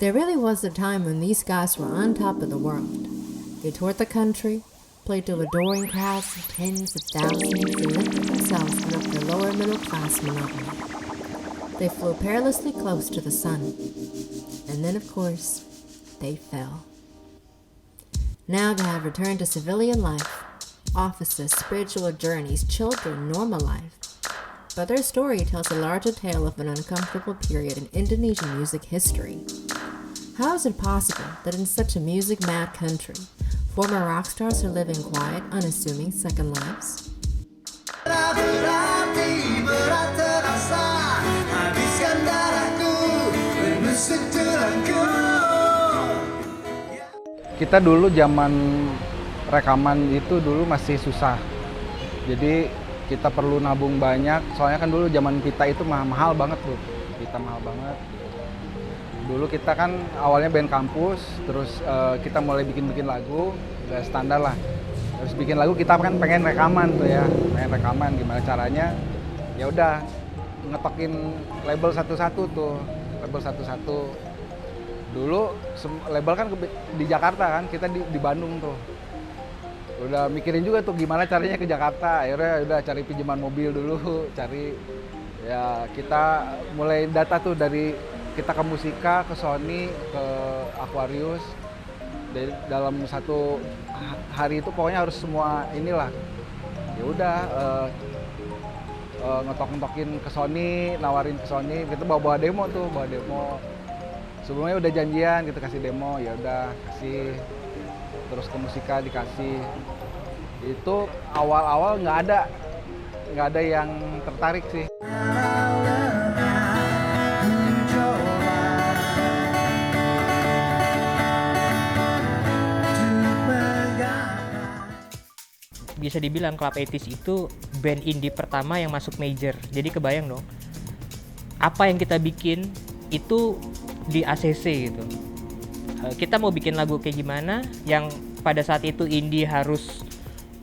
There really was a time when these guys were on top of the world. They toured the country, played to adoring crowds of tens of thousands, and lifted themselves out of their lower middle class monotony. They flew perilously close to the sun. And then, of course, they fell. Now they have returned to civilian life, offices, spiritual journeys, children, normal life. But their story tells a larger tale of an uncomfortable period in Indonesian music history. How is it possible that in such a music-mad country, former rock stars are living quiet, unassuming second lives? Kita dulu zaman rekaman itu dulu masih susah. Jadi kita perlu nabung banyak, soalnya kan dulu zaman pita itu mahal banget tuh. Pita mahal banget. Dulu kita kan awalnya band kampus, terus kita mulai bikin lagu, udah standar lah. Terus bikin lagu kita kan pengen rekaman tuh ya, pengen rekaman gimana caranya? Ya udah ngetokin label satu-satu tuh, label satu-satu. Dulu label kan di Jakarta kan, kita di Bandung tuh. Udah mikirin juga tuh gimana caranya ke Jakarta. Akhirnya udah cari pinjaman mobil dulu, cari ya kita mulai data tuh dari kita ke Musika, ke Sony, ke Aquarius. Dari dalam satu hari itu pokoknya harus semua inilah. Ya udah ngetok-ngetokin ke Sony, nawarin ke Sony, kita bawa demo tuh, bawa demo. Sebelumnya udah janjian kita kasih demo, ya udah kasih. Terus ke Musika dikasih. Itu awal-awal nggak ada yang tertarik sih. Bisa dibilang Club 80s itu band indie pertama yang masuk major. Jadi kebayang dong, apa yang kita bikin itu di ACC gitu. Kita mau bikin lagu kayak gimana, yang pada saat itu indie harus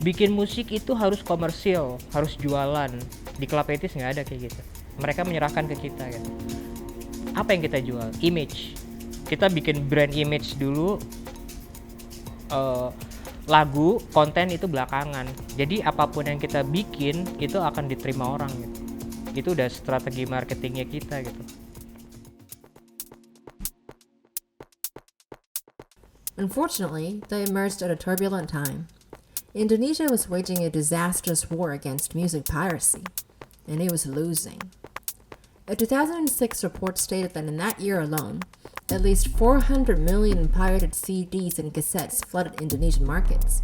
bikin musik itu harus komersil, harus jualan. Di Club 80s nggak ada kayak gitu. Mereka menyerahkan ke kita gitu. Apa yang kita jual? Image. Kita bikin brand image dulu. Lagu, konten itu belakangan. Jadi apapun yang kita bikin itu akan diterima orang gitu. Itu udah strategi marketingnya kita gitu. Unfortunately, they emerged at a turbulent time. Indonesia was waging a disastrous war against music piracy, and it was losing. A 2006 report stated that in that year alone, at least 400 million pirated CDs and cassettes flooded Indonesian markets.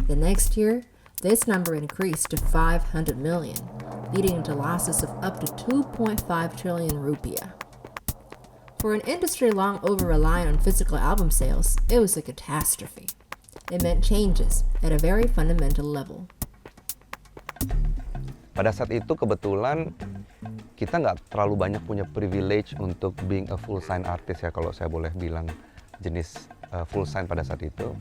The next year, this number increased to 500 million, leading to losses of up to 2.5 trillion rupiah. For an industry long over-reliant on physical album sales, it was a catastrophe. It meant changes at a very fundamental level. Pada saat itu kebetulan kita nggak terlalu banyak punya privilege untuk being a full sign artist ya, kalau saya boleh bilang jenis full sign pada saat itu.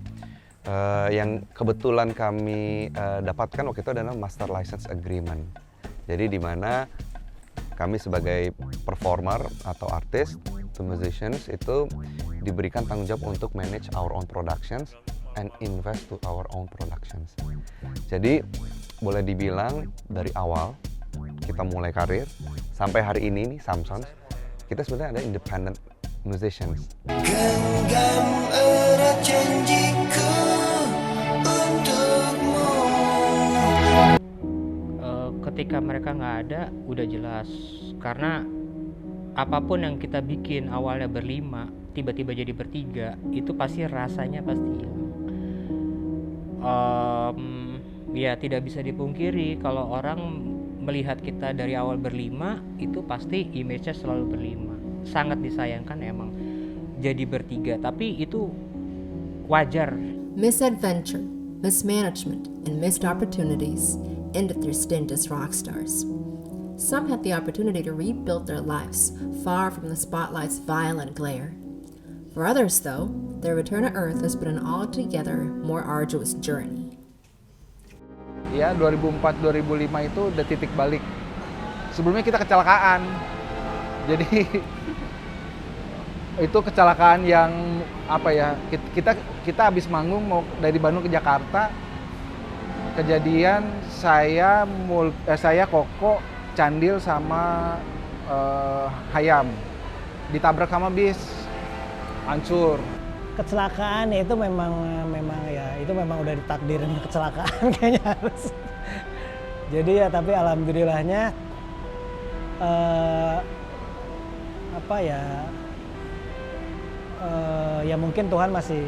Yang kebetulan kami dapatkan waktu itu adalah master license agreement. Jadi di mana kami sebagai performer atau artis, the musicians itu diberikan tanggung jawab untuk manage our own productions and invest to our own productions. Jadi boleh dibilang dari awal kita mulai karir sampai hari ini nih Samsons, kita sebenarnya ada independent musicians. Genggam erat janjiku untukmu. Ketika mereka nggak ada, udah jelas. Karena apapun yang kita bikin awalnya berlima, tiba-tiba jadi bertiga, itu pasti rasanya pasti hilang. Ya tidak bisa dipungkiri kalau orang melihat kita dari awal berlima, itu pasti image-nya selalu berlima. Sangat disayangkan emang jadi bertiga, tapi itu wajar. Misadventure, mismanagement, and missed opportunities ended their stint as rock stars. Some had the opportunity to rebuild their lives far from the spotlight's violent glare. For others, though, their return to Earth has been an altogether more arduous journey. Ya 2004-2005 itu udah titik balik. Sebelumnya kita kecelakaan. Jadi itu kecelakaan yang apa ya, kita habis manggung mau dari Bandung ke Jakarta, kejadian saya Koko, Candil sama Hayam ditabrak sama bis, hancur. Kecelakaan ya itu memang ya itu memang udah ditakdirin kecelakaan kayaknya harus. Jadi ya tapi alhamdulillahnya apa ya ya mungkin Tuhan masih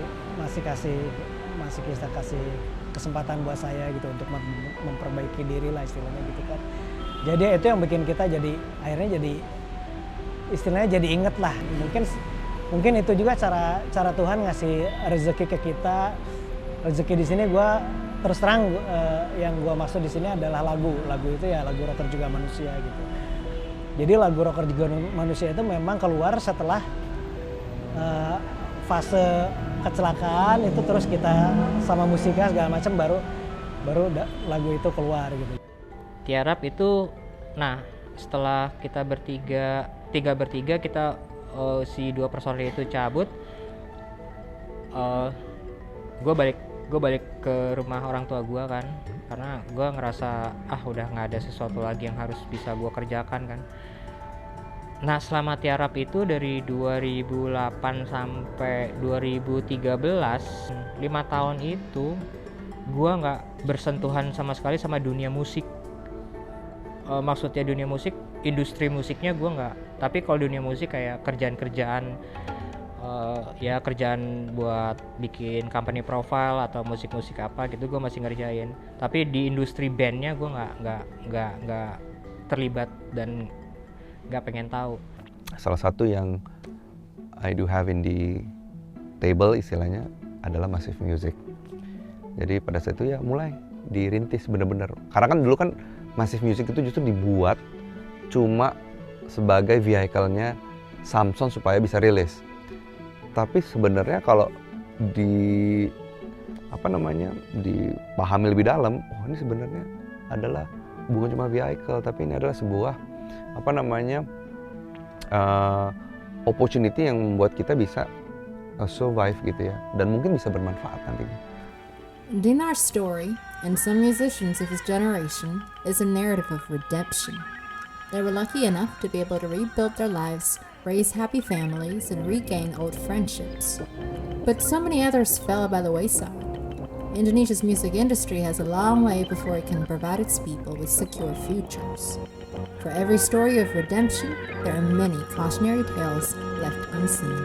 kita kasih kesempatan buat saya gitu untuk memperbaiki diri lah istilahnya gitu kan. Jadi itu yang bikin kita jadi akhirnya jadi istilahnya jadi inget lah. Mungkin itu juga cara Tuhan ngasih rezeki ke kita. Rezeki di sini gue terus terang yang gue maksud di sini adalah lagu itu ya lagu Rocker Juga Manusia gitu. Jadi lagu Rocker Juga Manusia itu memang keluar setelah fase kecelakaan itu, terus kita sama musiknya segala macam baru lagu itu keluar gitu. Tiarap itu, nah setelah kita bertiga kita si 2 personil itu cabut, gue balik ke rumah orang tua gue kan, karena gue ngerasa udah nggak ada sesuatu lagi yang harus bisa gue kerjakan kan. Nah selama Tiarap itu dari 2008 sampai 2013, 5 tahun itu gue nggak bersentuhan sama sekali sama dunia musik. Maksudnya dunia musik, industri musiknya gue nggak. Tapi kalau dunia musik kayak kerjaan ya kerjaan buat bikin company profile atau musik-musik apa gitu gue masih ngerjain. Tapi di industri bandnya gue nggak terlibat dan nggak pengen tahu. Salah satu yang I do have in the table istilahnya adalah Massive Music. Jadi pada saat itu ya mulai dirintis bener-bener. Karena kan dulu kan Massive Music itu justru dibuat cuma sebagai vehicle-nya Samson supaya bisa rilis. Tapi sebenarnya kalau dipahami lebih dalam, ini sebenarnya adalah bukan cuma vehicle, tapi ini adalah sebuah opportunity yang membuat kita bisa survive gitu ya, dan mungkin bisa bermanfaat nantinya. Dinar's story, and some musicians of his generation, is a narrative of redemption. They were lucky enough to be able to rebuild their lives, raise happy families, and regain old friendships. But so many others fell by the wayside. Indonesia's music industry has a long way before it can provide its people with secure futures. For every story of redemption, there are many cautionary tales left unseen.